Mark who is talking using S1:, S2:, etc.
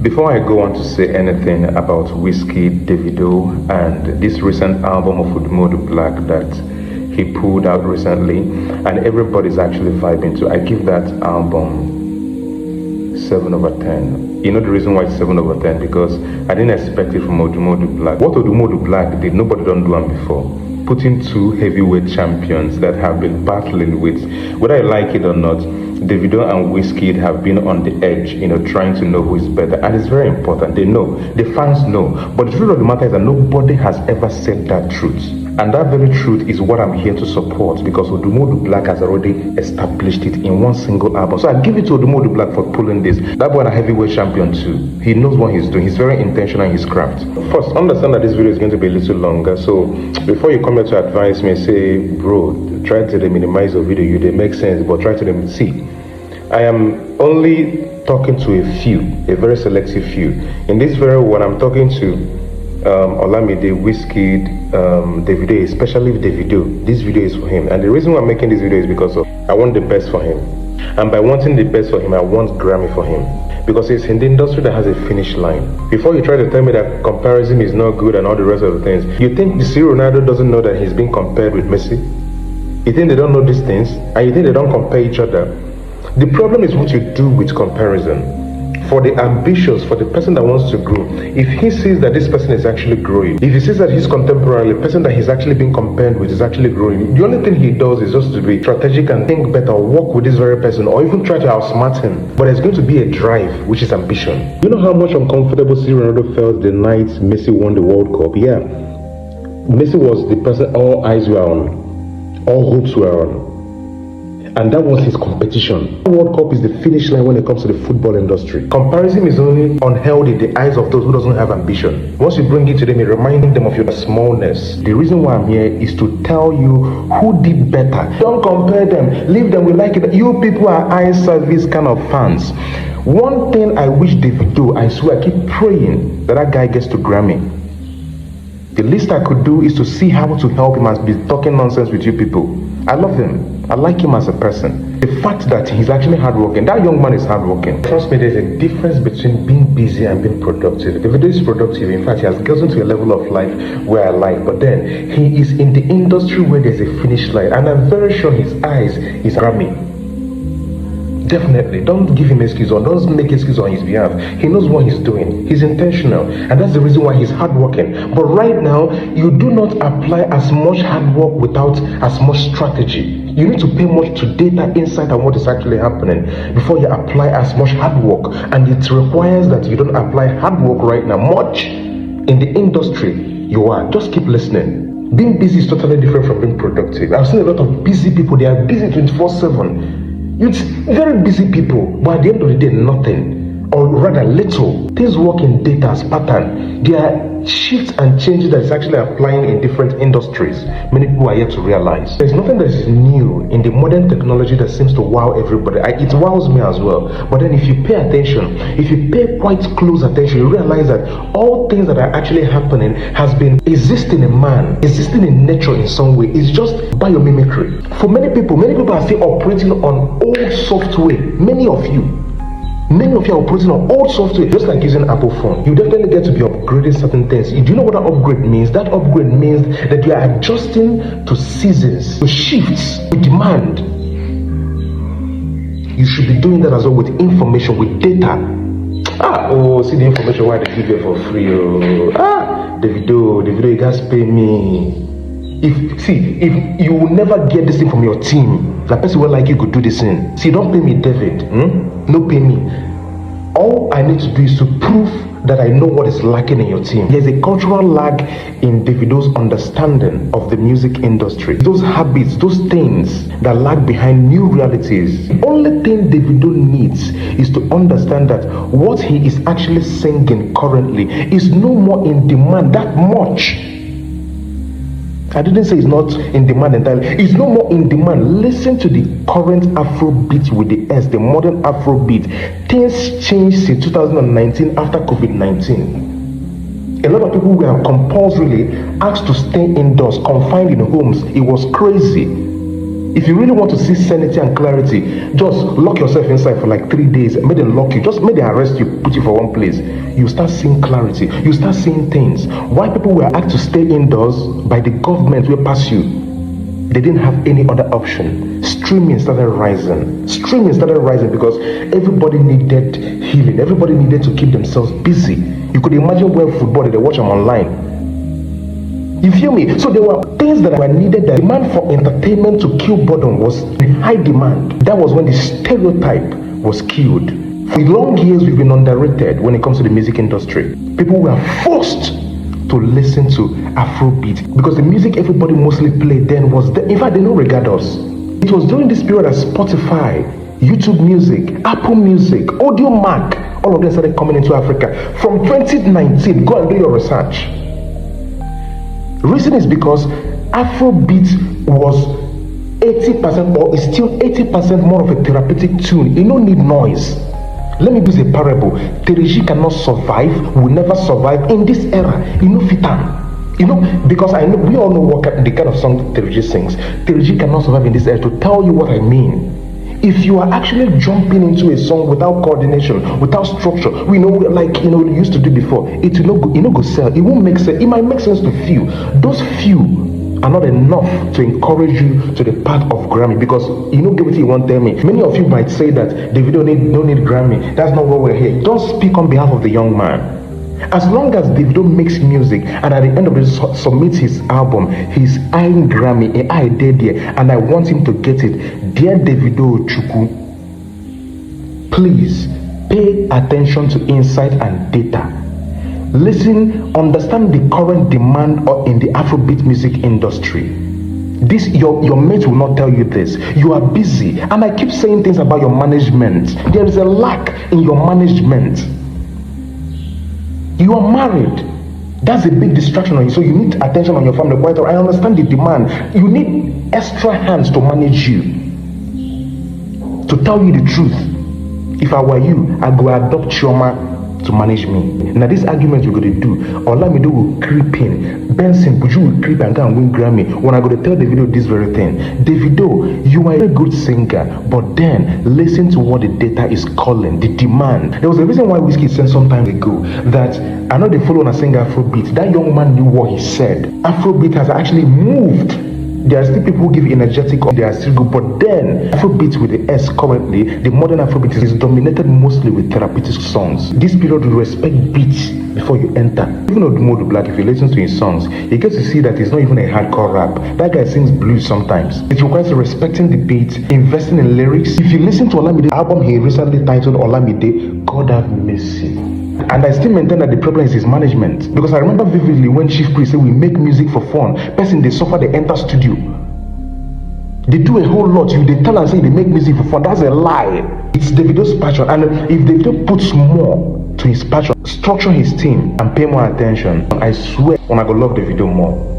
S1: Before I go on to say anything about Wizkid, Davido, and this recent album of Odumodu Blvck that he pulled out recently, and everybody's actually vibing to, I give that album 7 over 10. You know the reason why it's 7 over 10? Because I didn't expect it from Odumodu Blvck. What Odumodu Blvck did, nobody done do it before. Putting two heavyweight champions that have been battling with, whether I like it or not, Davido and Wizkid have been on the edge, trying to know who is better. And it's very important. They know. The fans know. But the truth of the matter is that nobody has ever said that truth. And that very truth is what I'm here to support, because Odumodu Blvck has already established it in one single album. So I give it to Odumodu Blvck for pulling this. That boy a heavyweight champion too. He knows what he's doing. He's very intentional in his craft. First, understand that this video is going to be a little longer. So before you come here to advise me, say, bro, try to minimize your video. They make sense, but try to see. I am only talking to a very selective few. In this very one, I'm talking to Olamide, Wizkid, Davido, especially Davido. This video is for him, and the reason why I'm making this video is because I want the best for him, and by wanting the best for him, I want Grammy for him, because it's in the industry that has a finish line. Before you try to tell me that comparison is not good and all the rest of the things, you think Ronaldo doesn't know that he's being compared with Messi? You think they don't know these things, and you think they don't compare each other? The problem is what you do with comparison. For the ambitious, for the person that wants to grow, if he sees that this person is actually growing, if he sees that his contemporary, the person that he's actually being compared with is actually growing, the only thing he does is just to be strategic and think better, work with this very person, or even try to outsmart him. But there's going to be a drive, which is ambition. You know how much uncomfortable Ronaldo felt the night Messi won the World Cup? Yeah. Messi was the person all eyes were on, all hopes were on. And that was his competition. The World Cup is the finish line when it comes to the football industry. Comparison is only unhealthy in the eyes of those who doesn't have ambition. Once you bring it to them, you're reminding them of your smallness. The reason why I'm here is to tell you who did better. Don't compare them. Leave them. We like it. You people are eye service kind of fans. One thing I wish Davido, I swear, I keep praying that guy gets to Grammy. The least I could do is to see how to help him and be talking nonsense with you people. I love him. I like him as a person. The fact that he's actually hardworking, that young man is hardworking. Trust me, there's a difference between being busy and being productive. Davido is productive. In fact, he has gotten to a level of life where I like. But then, he is in the industry where there's a finish line. And I'm very sure his eyes is Grammy. Definitely. Don't give him excuse or don't make excuse on his behalf. He knows what he's doing. He's intentional. And that's the reason why he's hardworking. But right now, you do not apply as much hard work without as much strategy. You need to pay much to data, insight, and what is actually happening before you apply as much hard work. And it requires that you don't apply hard work right now much in the industry you are. Just keep listening. Being busy is totally different from being productive. I've seen a lot of busy people. They are busy 24/7. It's very busy people, but at the end of the day, nothing, or rather little. Things work in data's pattern. There are shifts and changes that is actually applying in different industries. Many people are yet to realize. There's nothing that is new in the modern technology that seems to wow everybody. It wows me as well. But then if you pay attention, if you pay quite close attention, you realize that all things that are actually happening has been existing in man, existing in nature in some way. It's just biomimicry. For many people are still operating on old software. Many of you are operating on old software, just like using Apple phone. You definitely get to be upgrading certain things. Do you know what that upgrade means? That upgrade means that you are adjusting to seasons, to shifts, to demand. You should be doing that as well with information, with data. See the information why they give you for free. Davido, you guys pay me. If you will never get this thing from your team, the person will like you could do this thing. See, don't pay me, David. No pay me. All I need to do is to prove that I know what is lacking in your team. There's a cultural lag in Davido's understanding of the music industry. Those habits, those things that lag behind new realities. The only thing Davido needs is to understand that what he is actually singing currently is no more in demand that much. I didn't say it's not in demand entirely. It's no more in demand. Listen to the current Afrobeat with the S, the modern Afrobeat. Things changed since 2019 after COVID-19. A lot of people were compulsorily asked to stay indoors, confined in homes. It was crazy. If you really want to see sanity and clarity, just lock yourself inside for like 3 days. Make them lock you. Just make them arrest you, put you for one place. You start seeing clarity. You start seeing things. Why people were asked to stay indoors by the government will pass you. They didn't have any other option. Streaming started rising. Streaming started rising because everybody needed healing. Everybody needed to keep themselves busy. You could imagine where football, they watch them online. You feel me? So there were things that were needed. The demand for entertainment to kill boredom was in high demand. That was when the stereotype was killed. For long years, we've been underrated when it comes to the music industry. People were forced to listen to Afrobeat because the music everybody mostly played then was there. In fact, they don't regard us. It was during this period that Spotify, YouTube Music, Apple Music, AudioMac, all of them started coming into Africa. From 2019, go and do your research. Reason is because Afrobeat was 80% or is still 80% more of a therapeutic tune. You don't need noise. Let me use a parable. Tereji cannot survive, will never survive in this era. You know, Fitan. You know, because I know we all know what the kind of song Tereji sings. Tereji cannot survive in this era. To tell you what I mean, if you are actually jumping into a song without coordination, without structure, we know, like we used to do before, it will not go sell. It won't make sense. It might make sense to few. Those few are not enough to encourage you to the path of Grammy, because get what you want to tell me. Many of you might say that Davido don't need Grammy. That's not what we're here. Don't speak on behalf of the young man. As long as Davido makes music and at the end of it submits his album, he's eyeing Grammy, I did there, and I want him to get it. Dear Davido Chukwu, please pay attention to insight and data. Listen, understand the current demand in the Afrobeat music industry. This your mates will not tell you this. You are busy, and I keep saying things about your management. There is a lack in your management. You are married. That's a big distraction on you. So you need attention on your family. Quite. I understand the demand. You need extra hands to manage you. To tell you the truth, if I were you, I go adopt Chioma to manage me. Now this argument you're going to do, Olamide will creep in, Benson Buju will creep and go and win Grammy when I go to tell Davido this very thing. Davido, you are a good singer, but then listen to what the data is calling, the demand. There was a reason why Wizkid said some time ago that I know they follow on a singer Afrobeat. That young man knew what he said. Afrobeat has actually moved. There are still people who give energetic, they are still good, but then Afrobeat with the S currently, the modern Afrobeat is dominated mostly with therapeutic songs. This period will respect beats before you enter. Even Odumodu Blvck, if you listen to his songs, you get to see that it's not even a hardcore rap. That guy sings blues sometimes. It requires respecting the beat, investing in lyrics. If you listen to Olamide's album he recently titled Olamide, God have mercy. And I still maintain that the problem is his management. Because I remember vividly when Chief Priest said we make music for fun. Person they suffer, they enter studio. They do a whole lot. They tell and say they make music for fun. That's a lie. It's Davido's passion. And if Davido puts more to his passion, structure his team and pay more attention, I swear I'm gonna love Davido more.